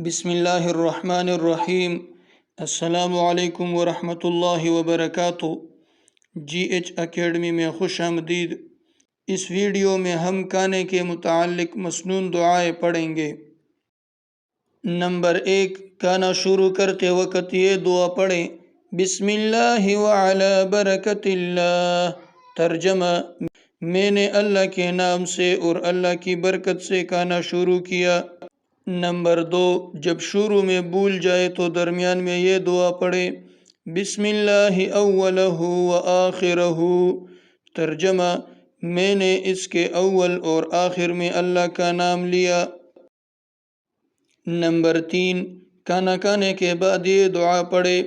بسم اللہ الرحمن الرحیم۔ السلام علیکم ورحمۃ اللہ وبرکاتہ۔ جی ایچ اکیڈمی میں خوش آمدید۔ اس ویڈیو میں ہم کھانے کے متعلق مسنون دعائیں پڑھیں گے۔ نمبر 1، کھانا شروع کرتے وقت یہ دعا پڑھیں: بسم اللہ وعلی برکت اللہ۔ ترجمہ: میں نے اللہ کے نام سے اور اللہ کی برکت سے کھانا شروع کیا۔ نمبر 2، جب شروع میں بھول جائے تو درمیان میں یہ دعا پڑھیں: بسم اللہ اولہ وآخرہ۔ ترجمہ: میں نے اس کے اول اور آخر میں اللہ کا نام لیا۔ نمبر 3، کھانا کھانے کے بعد یہ دعا پڑھیں: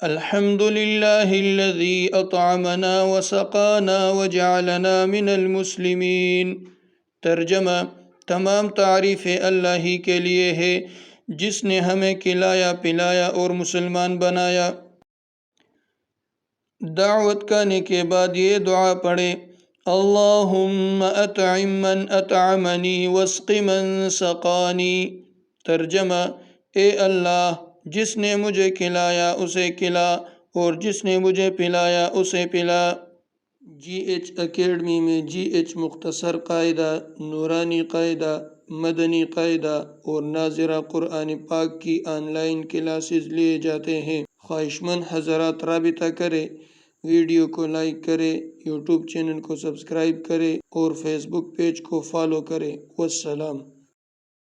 الحمد للہ الذی اطعمنا وسقانا وجعلنا من المسلمین۔ ترجمہ: تمام تعریفیں اللہ ہی کے لیے ہے جس نے ہمیں کھلایا پلایا اور مسلمان بنایا۔ دعوت کھانے کے بعد یہ دعا پڑھیں: اللہم اطعم من اطعمنی واسق من سقانی۔ ترجمہ: اے اللہ، جس نے مجھے کھلایا اسے کھلا اور جس نے مجھے پلایا اسے پلا۔ جی ایچ اکیڈمی میں جی ایچ مختصر قاعدہ، نورانی قاعدہ، مدنی قاعدہ اور ناظرہ قرآن پاک کی آن لائن کلاسز لیے جاتے ہیں۔ خواہشمند حضرات رابطہ کریں، ویڈیو کو لائک کریں، یوٹیوب چینل کو سبسکرائب کریں اور فیس بک پیج کو فالو کریں۔ والسلام۔